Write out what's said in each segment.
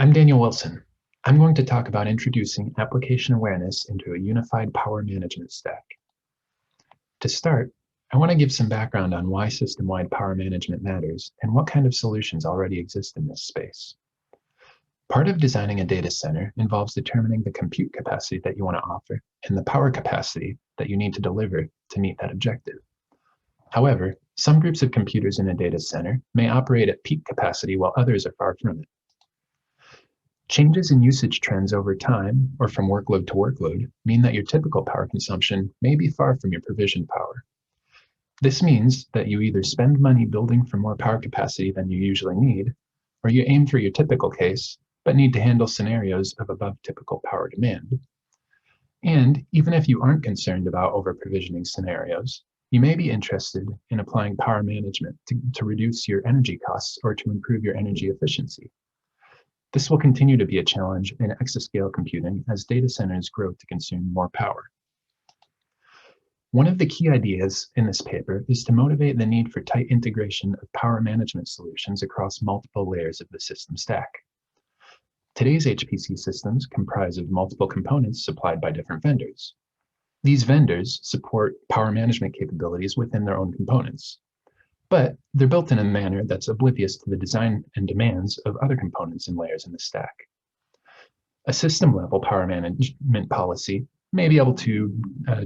I'm Daniel Wilson. I'm going to talk about introducing application awareness into a unified power management stack. To start, I want to give some background on why system-wide power management matters and what kind of solutions already exist in this space. Part of designing a data center involves determining the compute capacity that you want to offer and the power capacity that you need to deliver to meet that objective. However, some groups of computers in a data center may operate at peak capacity while others are far from it. Changes in usage trends over time or from workload to workload mean that your typical power consumption may be far from your provisioned power. This means that you either spend money building for more power capacity than you usually need, or you aim for your typical case, but need to handle scenarios of above typical power demand. And even if you aren't concerned about over-provisioning scenarios, you may be interested in applying power management to reduce your energy costs or to improve your energy efficiency. This will continue to be a challenge in exascale computing as data centers grow to consume more power. One of the key ideas in this paper is to motivate the need for tight integration of power management solutions across multiple layers of the system stack. Today's HPC systems comprise of multiple components supplied by different vendors. These vendors support power management capabilities within their own components, but they're built in a manner that's oblivious to the design and demands of other components and layers in the stack. A system-level power management policy may be able to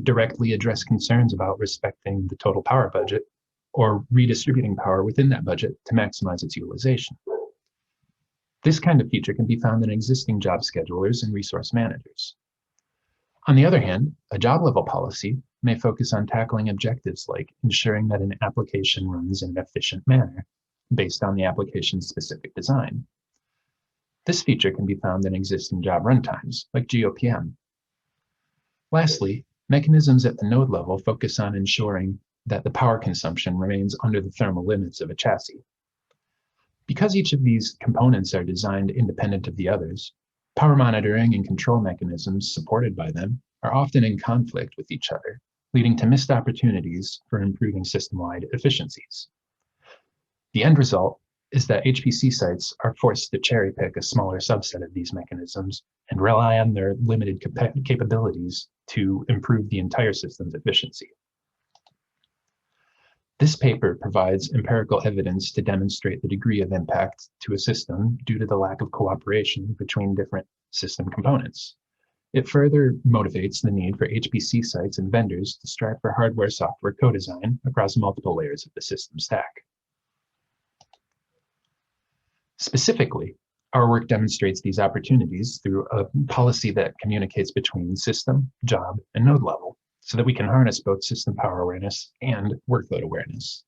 directly address concerns about respecting the total power budget or redistributing power within that budget to maximize its utilization. This kind of feature can be found in existing job schedulers and resource managers. On the other hand, a job-level policy may focus on tackling objectives like ensuring that an application runs in an efficient manner based on the application's specific design. This feature can be found in existing job runtimes, like GOPM. Lastly, mechanisms at the node level focus on ensuring that the power consumption remains under the thermal limits of a chassis. Because each of these components are designed independent of the others, power monitoring and control mechanisms supported by them are often in conflict with each other, leading to missed opportunities for improving system-wide efficiencies. The end result is that HPC sites are forced to cherry-pick a smaller subset of these mechanisms and rely on their limited capabilities to improve the entire system's efficiency. This paper provides empirical evidence to demonstrate the degree of impact to a system due to the lack of cooperation between different system components. It further motivates the need for HPC sites and vendors to strive for hardware-software co-design across multiple layers of the system stack. Specifically, our work demonstrates these opportunities through a policy that communicates between system, job, and node level, so that we can harness both system power awareness and workload awareness.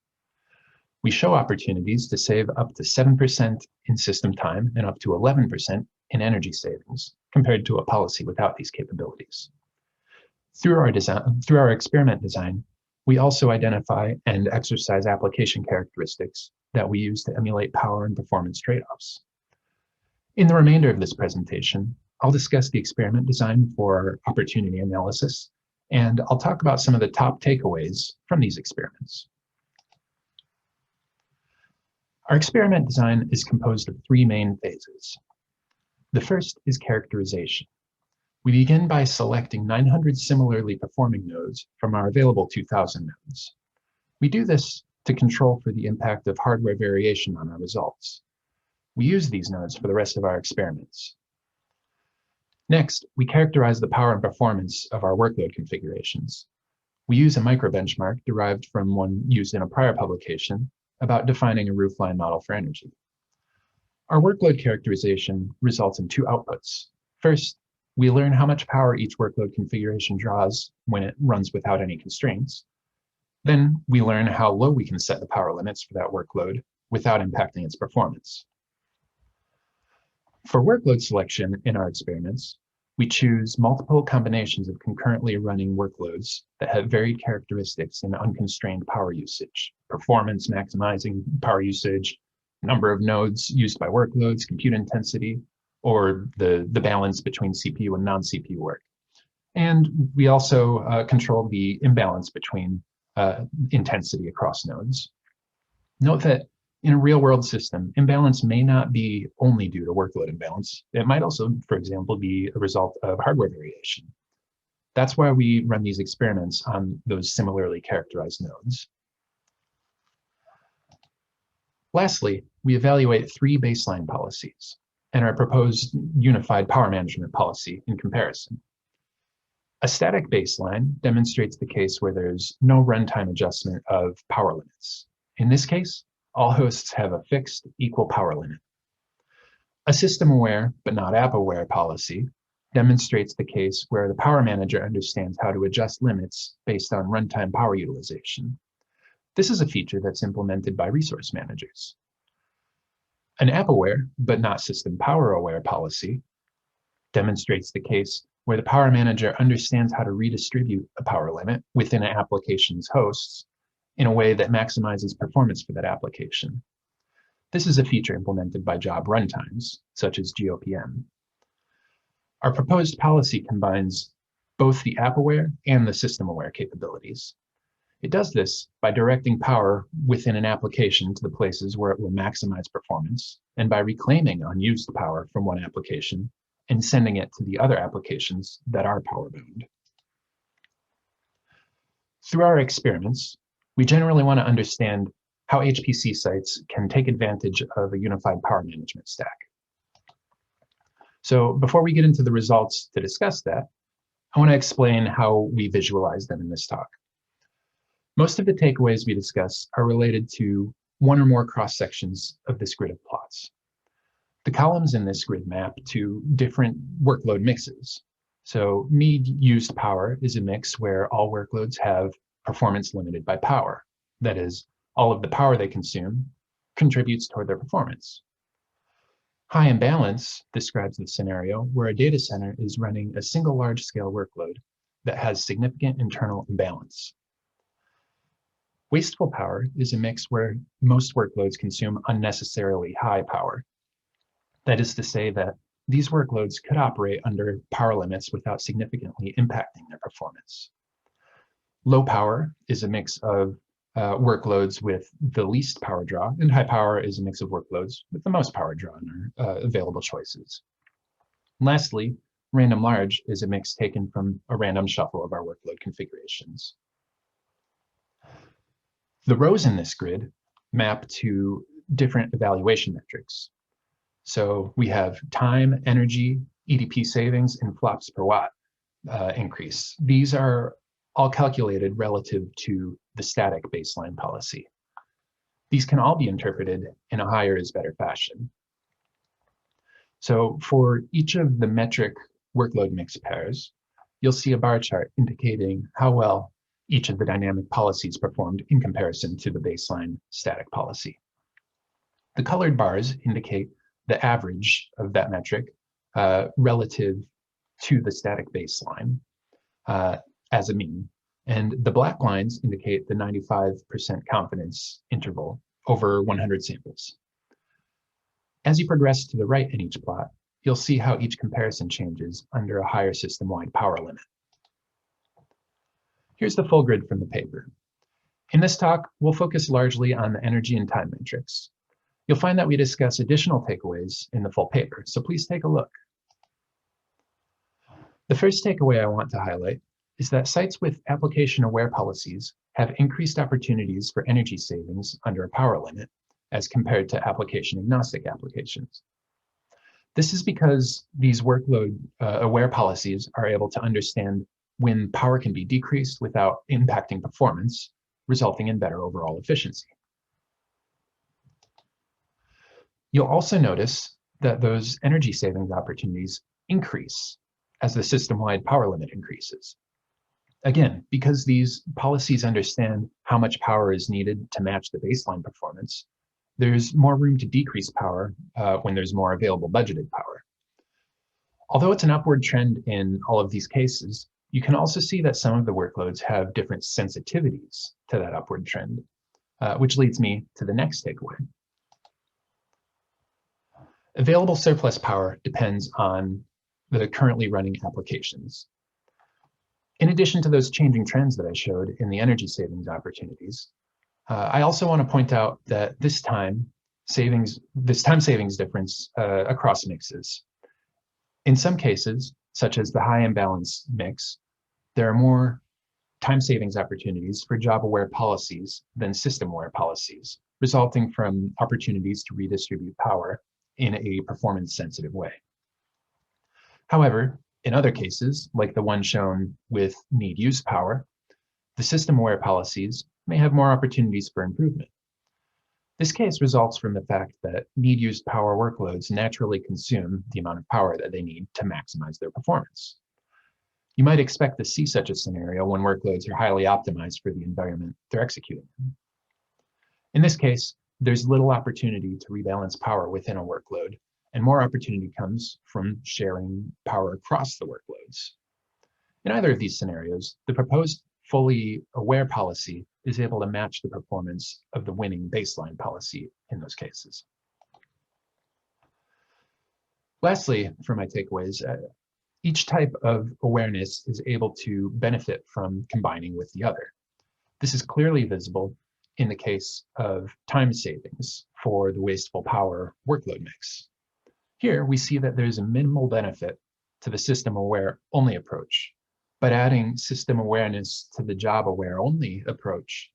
We show opportunities to save up to 7% in system time and up to 11% in energy savings compared to a policy without these capabilities. Through our experiment design, we also identify and exercise application characteristics that we use to emulate power and performance trade-offs. In the remainder of this presentation, I'll discuss the experiment design for opportunity analysis, and I'll talk about some of the top takeaways from these experiments. Our experiment design is composed of three main phases. The first is characterization. We begin by selecting 900 similarly performing nodes from our available 2,000 nodes. We do this to control for the impact of hardware variation on our results. We use these nodes for the rest of our experiments. Next, we characterize the power and performance of our workload configurations. We use a microbenchmark derived from one used in a prior publication about defining a roofline model for energy. Our workload characterization results in two outputs. First, we learn how much power each workload configuration draws when it runs without any constraints. Then we learn how low we can set the power limits for that workload without impacting its performance. For workload selection in our experiments, we choose multiple combinations of concurrently running workloads that have varied characteristics in unconstrained power usage, performance maximizing power usage, number of nodes used by workloads, compute intensity, or the balance between CPU and non-CPU work. And we also control the imbalance between intensity across nodes. Note that In a real-world system, imbalance may not be only due to workload imbalance. It might also, for example, be a result of hardware variation. That's why we run these experiments on those similarly characterized nodes. Lastly, we evaluate 3 baseline policies and our proposed unified power management policy in comparison. A static baseline demonstrates the case where there's no runtime adjustment of power limits. In this case, all hosts have a fixed equal power limit. A system-aware but not app-aware policy demonstrates the case where the power manager understands how to adjust limits based on runtime power utilization. This is a feature that's implemented by resource managers. An app-aware but not system power-aware policy demonstrates the case where the power manager understands how to redistribute a power limit within an application's hosts in a way that maximizes performance for that application. This is a feature implemented by job runtimes, such as GOPM. Our proposed policy combines both the app-aware and the system-aware capabilities. It does this by directing power within an application to the places where it will maximize performance, and by reclaiming unused power from one application and sending it to the other applications that are power-bound. Through our experiments, we generally want to understand how HPC sites can take advantage of a unified power management stack. So before we get into the results to discuss that, I want to explain how we visualize them in this talk. Most of the takeaways we discuss are related to one or more cross-sections of this grid of plots. The columns in this grid map to different workload mixes. So need-used power is a mix where all workloads have performance limited by power. That is, all of the power they consume contributes toward their performance. High imbalance describes the scenario where a data center is running a single large-scale workload that has significant internal imbalance. Wasteful power is a mix where most workloads consume unnecessarily high power. That is to say that these workloads could operate under power limits without significantly impacting their performance. Low power is a mix of workloads with the least power draw, and high power is a mix of workloads with the most power draw in our available choices. Lastly, random large is a mix taken from a random shuffle of our workload configurations. The rows in this grid map to different evaluation metrics. So we have time, energy, EDP savings, and flops per watt increase. These are all calculated relative to the static baseline policy. These can all be interpreted in a higher is better fashion. So for each of the metric workload mix pairs, you'll see a bar chart indicating how well each of the dynamic policies performed in comparison to the baseline static policy. The colored bars indicate the average of that metric relative to the static baseline as a mean. And the black lines indicate the 95% confidence interval over 100 samples. As you progress to the right in each plot, you'll see how each comparison changes under a higher system-wide power limit. Here's the full grid from the paper. In this talk, we'll focus largely on the energy and time metrics. You'll find that we discuss additional takeaways in the full paper, so please take a look. The first takeaway I want to highlight is that sites with application-aware policies have increased opportunities for energy savings under a power limit as compared to application-agnostic applications. This is because these workload-aware policies are able to understand when power can be decreased without impacting performance, resulting in better overall efficiency. You'll also notice that those energy savings opportunities increase as the system-wide power limit increases. Again, because these policies understand how much power is needed to match the baseline performance, there's more room to decrease power when there's more available budgeted power. Although it's an upward trend in all of these cases, you can also see that some of the workloads have different sensitivities to that upward trend, which leads me to the next takeaway. Available surplus power depends on the currently running applications. In addition to those changing trends that I showed in the energy savings opportunities, I also want to point out that this time this time savings difference across mixes. In some cases, such as the high imbalance mix, there are more time savings opportunities for job-aware policies than system-aware policies, resulting from opportunities to redistribute power in a performance-sensitive way. However, in other cases, like the one shown with need-use power, the system-aware policies may have more opportunities for improvement. This case results from the fact that need-use power workloads naturally consume the amount of power that they need to maximize their performance. You might expect to see such a scenario when workloads are highly optimized for the environment they're executing in. In this case, there's little opportunity to rebalance power within a workload, and more opportunity comes from sharing power across the workloads. In either of these scenarios, the proposed fully aware policy is able to match the performance of the winning baseline policy in those cases. Lastly, for my takeaways, each type of awareness is able to benefit from combining with the other. This is clearly visible in the case of time savings for the wasteful power workload mix. Here, we see that there's a minimal benefit to the system-aware only approach, but adding system awareness to the job-aware only approach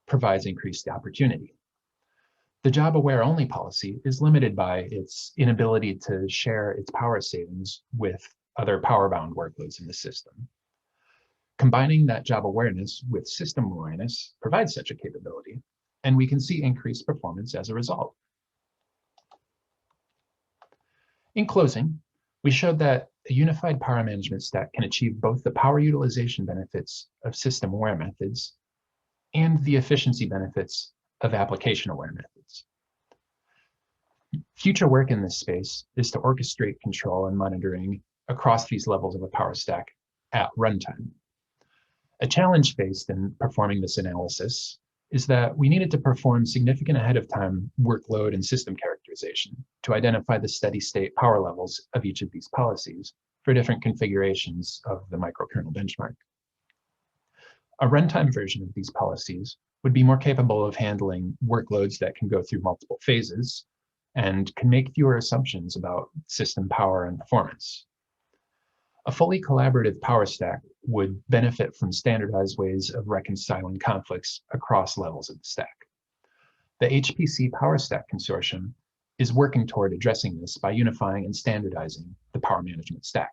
provides increased opportunity. The job-aware only policy is limited by its inability to share its power savings with other power-bound workloads in the system. Combining that job awareness with system awareness provides such a capability, and we can see increased performance as a result. In closing, we showed that a unified power management stack can achieve both the power utilization benefits of system-aware methods and the efficiency benefits of application-aware methods. Future work in this space is to orchestrate control and monitoring across these levels of a power stack at runtime. A challenge faced in performing this analysis is that we needed to perform significant ahead of time workload and system characterization to identify the steady state power levels of each of these policies for different configurations of the microkernel benchmark. A runtime version of these policies would be more capable of handling workloads that can go through multiple phases and can make fewer assumptions about system power and performance. A fully collaborative power stack would benefit from standardized ways of reconciling conflicts across levels of the stack. The HPC Power Stack Consortium is working toward addressing this by unifying and standardizing the power management stack.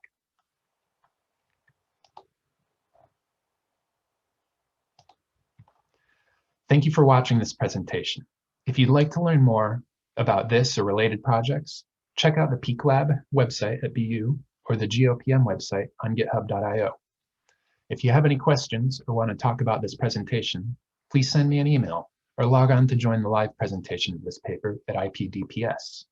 Thank you for watching this presentation. If you'd like to learn more about this or related projects, check out the Peak Lab website at BU or the GOPM website on github.io. If you have any questions or want to talk about this presentation, please send me an email or log on to join the live presentation of this paper at IPDPS.